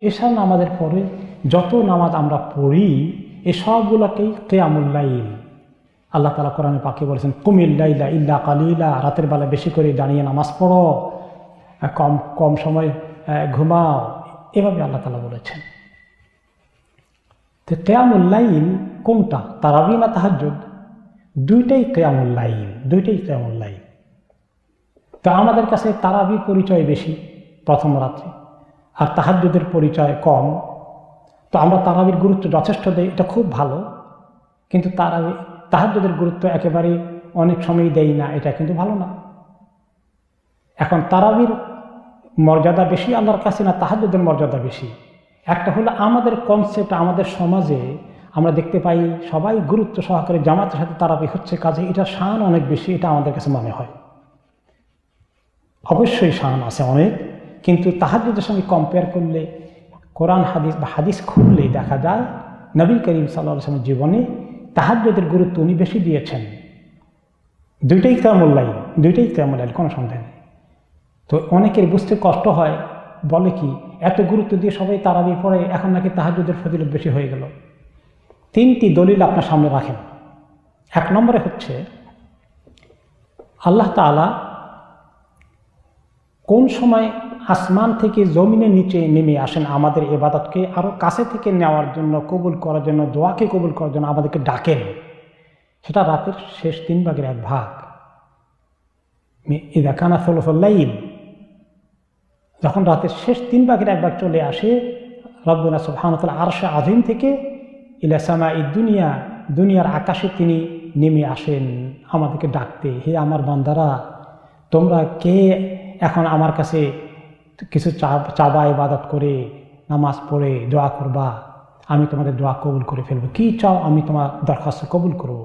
এশার নামাজের পরে যত নামাজ আমরা পড়ি এই সবগুলোকেই কিয়ামুল লাইল। আল্লাহ তাআলা কোরআনে পাকে বলেছেন, কুমিল লাইলা ইল্লা কালিলা, রাতের বেলা বেশি করে দাঁড়িয়ে নামাজ পড়ো, কম কম সময় ঘুমাও, এভাবে আল্লাহ তাআলা বলেছেন। তো কিয়ামুল লাইল কোনটা, তারাবি না তাহাজ্জুদ? দুইটাই কিয়ামুল লাইল, দুইটাই কিয়ামুল লাইল। তো আমাদের কাছে তারাবি পরিচয় বেশি প্রথম রাত্রে, আর তাহাজ্জুদের পরিচয় কম। তো আমরা তারাবির গুরুত্ব যথেষ্ট দেই, এটা খুব ভালো, কিন্তু তাহাজ্জুদের গুরুত্ব একেবারে অনেক সময়ই দেই না, এটা কিন্তু ভালো না। এখন তারাবির মর্যাদা বেশি আল্লাহর কাছে না তাহাজ্জুদের মর্যাদা বেশি? একটা হলো আমাদের কনসেপ্ট, আমাদের সমাজে আমরা দেখতে পাই সবাই গুরুত্ব সহকারে জামাতের সাথে তারাবি হচ্ছে, কাজে এটা শান অনেক বেশি, এটা আমাদের কাছে মনে হয়। অবশ্যই শান আছে অনেক, কিন্তু তাহাজ্জুদের সঙ্গে কম্পেয়ার করলে কোরআন হাদিস বা হাদিস খুললেই দেখা যায় নবী করিম সাল্লাল্লাহু আলাইহি ওয়াসাল্লামের জীবনে তাহাজ্জুদের গুরুত্ব উনি বেশি দিয়েছেন। দুইটাই কিয়ামুল লাইল, দুইটাই কিয়ামুল লাইল, কোনো সন্দেহ নেই। তো অনেকের বুঝতে কষ্ট হয়, বলে কি এত গুরুত্ব দিয়ে সবাই তারাবি পড়ে, এখন নাকি তাহাজ্জুদের ফজিলত বেশি হয়ে গেল। তিনটি দলিল আপনার সামনে রাখেন। এক নম্বরে হচ্ছে আল্লাহ তাআলা কোন সময় আসমান থেকে জমিনের নিচে নেমে আসেন আমাদের ইবাদতকে আরো কাছে থেকে নেওয়ার জন্য, কবুল করার জন্য, দোয়াকে কবুল করার জন্য আমাদেরকে ডাকেন, সেটা রাতের শেষ 1/3 ইযা কানা সুলুসুল লাইল। যখন রাতের শেষ 1/3 চলে আসে, রব্বুনা সুবহানাহু ওয়া তাআলা আরশে আযীম থেকে ইলা সামাঈদ দুনিয়া, দুনিয়ার আকাশে তিনি নেমে আসেন আমাদেরকে ডাকতে, হে আমার বান্দারা, তোমরা কে এখন আমার কাছে কিছু চাবা, ইবাদত করে, নামাজ পড়ে দোয়া করবা, আমি তোমাদের দোয়া কবুল করে ফেলবো। কি চাও, আমি তোমার দরখাস্ত কবুল করব।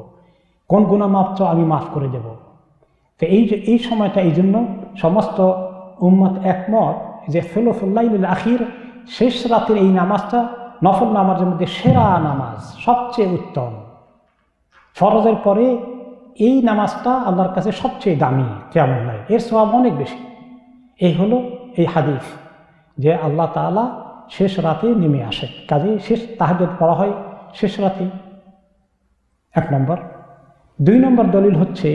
কোন গুনাহ মাফ চাও, আমি মাফ করে দেব। তো এই সময়টা, এই জন্য সমস্ত উম্মত একমত যে সুলুসুল লাইলুল আখির, শেষ রাতের এই নামাজটা নফল নামাজের মধ্যে সেরা নামাজ, সবচেয়ে উত্তম। ফরজের পরে এই নামাজটা আল্লাহর কাছে সবচেয়ে দামি কিয়ামুল লাইল, এর সওয়াব অনেক বেশি। এই হলো এই হাদিস যে আল্লাহ তাআলা শেষ রাতে নেমে আসে, কাজে শেষ তাহাজ্জুদ পড়া হয় শেষ রাতে। 1 নম্বর। 2 নম্বর দলিল হচ্ছে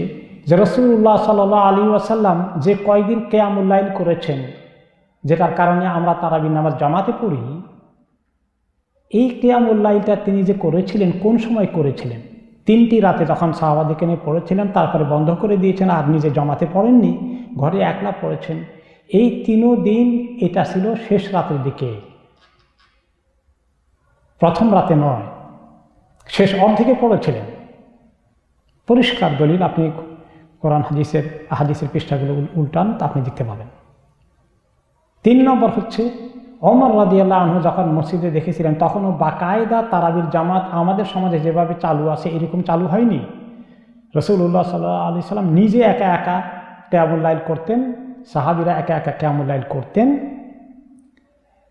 যে রাসূলুল্লাহ সাল্লাল্লাহু আলাইহি ওয়াসাল্লাম যে কয়দিন কিয়ামুল লাইল করেছেন, যেটার কারণে আমরা তারাবির নামাজ জামাতে পড়ি, এই কিয়ামুল লাইলটা তিনি যে করেছিলেন, কোন সময় করেছিলেন? 3টি রাতে যখন সাহাবাদেরকে নিয়ে পড়েছিলেন, তারপরে বন্ধ করে দিয়েছেন, আর নিজে জমাতে পড়েননি, ঘরে একলা পড়েছেন। এই 3 দিন এটা ছিল শেষ রাতের দিকে, প্রথম রাতে নয়, শেষ অর্ধেকে পড়েছিলেন। পরিষ্কার দলিল, আপনি কোরআন হাদিসের পৃষ্ঠাগুলো উল্টান, তা আপনি দেখতে পাবেন। 3 নম্বর হচ্ছে ওমর রাদিয়াল্লাহু আনহু যখন মসজিদে দেখেছিলেন, তখনও বাকায়দা তারাবির জামাত আমাদের সমাজে যেভাবে চালু আছে এরকম চালু হয়নি। রাসূলুল্লাহ সাল্লাল্লাহু আলাইহি সাল্লাম নিজে একা একা কিয়ামুল লাইল করতেন, সাহাবীরা একা একা কিয়ামুল লাইল করতেন।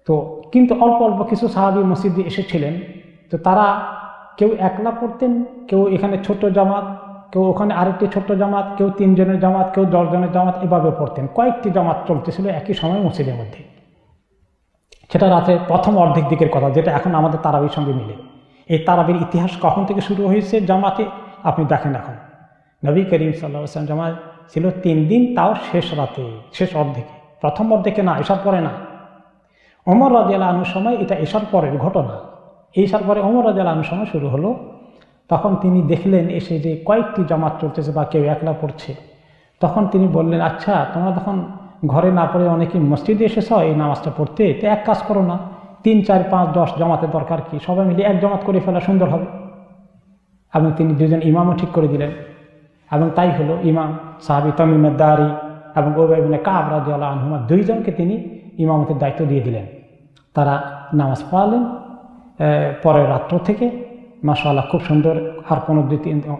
তো কিন্তু অল্প অল্প কিছু সাহাবী মসজিদে এসেছিলেন, তো তারা কেউ একলা পড়তেন, কেউ এখানে ছোট জামাত, কেউ ওখানে আরেকটি ছোট্ট জামাত, কেউ 3 জনের জামাত, কেউ 10 জনের জামাত, এভাবে পড়তেন। কয়েকটি জামাত চলতেছিল একই সময় মসজিদের মধ্যে। সেটা রাতের প্রথম অর্ধেক দিকের কথা, যেটা এখন আমাদের তারাবির সঙ্গে মিলে। এই তারাবির ইতিহাস কখন থেকে শুরু হয়েছে জামাতে, আপনি দেখেন। এখন নবী করিম সাল্লাল্লাহু আলাইহি ওয়াসাল্লাম জামাত ছিল 3 দিন, তাও শেষ রাতে, শেষ অর্ধেকে, প্রথম অর্ধেকে না, এশার পরে না। ওমর রাদিয়াল্লাহু আনহুর সময় এটা এশার পরের ঘটনা। এশার পরে ওমর রাদিয়াল্লাহু আনহুর সময় শুরু হলো। তখন তিনি দেখলেন এসে যে কয়েকটি জামাত চলতেছে বা কেউ একলা পড়ছে, তখন তিনি বললেন, আচ্ছা তোমরা তখন ঘরে না পড়ে অনেকে মসজিদে এসেছ এই নামাজটা পড়তে, তো এক কাজ করো না, 3, 4, 5, 10 জামাতের দরকার কি, সবাই মিলে এক জামাত করে ফেলা সুন্দর হবে। এবং তিনি 2 জন ইমামও ঠিক করে দিলেন, এবং তাই হলো। ইমাম সাহাবী তামিম আদ-দারি এবং উবাই ইবনে কাব রাদিয়াল্লাহু আনহুমা 2 জনকে তিনি ইমামতের দায়িত্ব দিয়ে দিলেন। তারা নামাজ পড়ালেন পরের রাত্র থেকে, মাশাআল্লাহ খুব সুন্দর। আর কোনো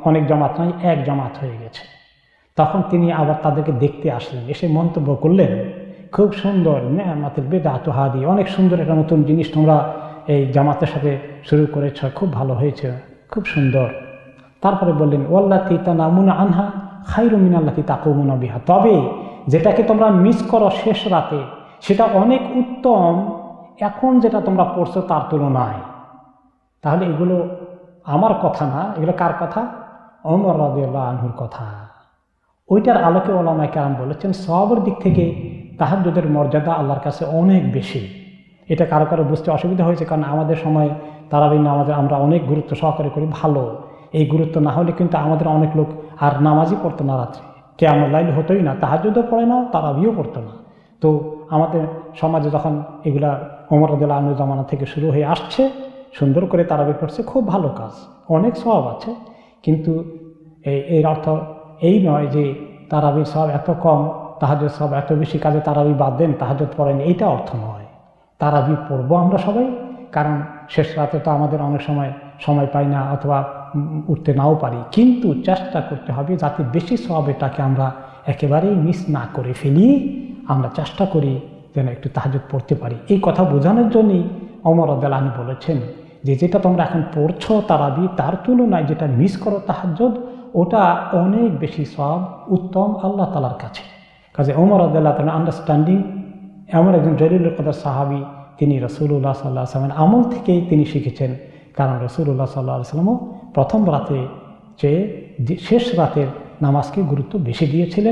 অনেক জামাত নাই, এক জামাত হয়ে গেছে। তখন তিনি আবার তাদেরকে দেখতে আসলেন, এসে মন্তব্য করলেন, খুব সুন্দর, নি'মাতুল বিদআতু হাদি, অনেক সুন্দর একটা নতুন জিনিস তোমরা এই জামাতের সাথে শুরু করেছ, খুব ভালো হয়েছে, খুব সুন্দর। তারপরে বললেন, ওয়াল্লাতী তানামুনা আনহা খায়রুম মিনাল্লাতী তাকুমুনা বিহা, তবে যেটাকে তোমরা মিস করো শেষ রাতে, সেটা অনেক উত্তম এখন যেটা তোমরা পড়ছো তার তুলনায়, তাহলে এগুলো আমার কথা না, এগুলো কার কথা? ওমর রাদিয়াল্লাহু আনহুর কথা। ওইটার আলোকে ওলামায়ে কেরাম বলেছেন সওয়াবের দিক থেকে তাহাজ্জুদের মর্যাদা আল্লাহর কাছে অনেক বেশি। এটা কারো কারো বুঝতে অসুবিধা হয়েছে, কারণ আমাদের সময় তারাবির নামাজে আমরা অনেক গুরুত্ব সহকারে করি, ভালো। এই গুরুত্ব না হলে কিন্তু আমাদের অনেক লোক আর নামাজই পড়তো না, রাত্রে কিয়ামুল লাইল হতোই না, তাহাজ্জুদও পড়ে না, তারাবিও পড়তো না। তো আমাদের সমাজে যখন এগুলা ওমর রাদিয়াল্লাহু আনহু জামানা থেকে শুরু হয়ে আসছে, সুন্দর করে তারাবি পড়ছে, খুব ভালো কাজ, অনেক সওয়াব আছে। কিন্তু এর অর্থ এই নয় যে তারাবির সওয়াব এত কম, তাহাজ্জুদ সওয়াব এত বেশি, কাজে তারাবি বাদ দেন, তাহাজ্জুদ পড়েন, এইটা অর্থ নয়। তারাবি পড়বো আমরা সবাই, কারণ শেষ রাতে তো আমাদের অনেক সময় পাই না, অথবা উঠতে নাও পারি, কিন্তু চেষ্টা করতে হবে যাতে বেশি সওয়াব এটাকে আমরা একেবারেই মিস না করে ফেলি। আমরা চেষ্টা করি যেন একটু তাহাজ্জুদ পড়তে পারি। এই কথা বোঝানোর জন্যই ওমর রাদিয়াল্লাহু আনহু বলেছেন যে যেটা তোমরা এখন পড়ছো তারাবি, তার তুলনায় যেটা মিস করো তাহাজ্জুদ, ওটা অনেক বেশি সওয়াব, উত্তম আল্লাহ তাআলার কাছে। কাজে ওমর রাদিয়াল্লাহু তাআলা আন্ডারস্ট্যান্ডিং, এমন একজন জলিলুল কদর সাহাবী, তিনি রাসূলুল্লাহ সাল্লাল্লাহু আলাইহি ওয়াসাল্লামের আমল থেকেই তিনি শিখেছেন। কারণ রাসূলুল্লাহ সাল্লাল্লাহু আলাইহি ওয়াসাল্লামও প্রথম রাতে চেয়ে শেষ রাতের নামাজকে গুরুত্ব বেশি দিয়েছিলেন।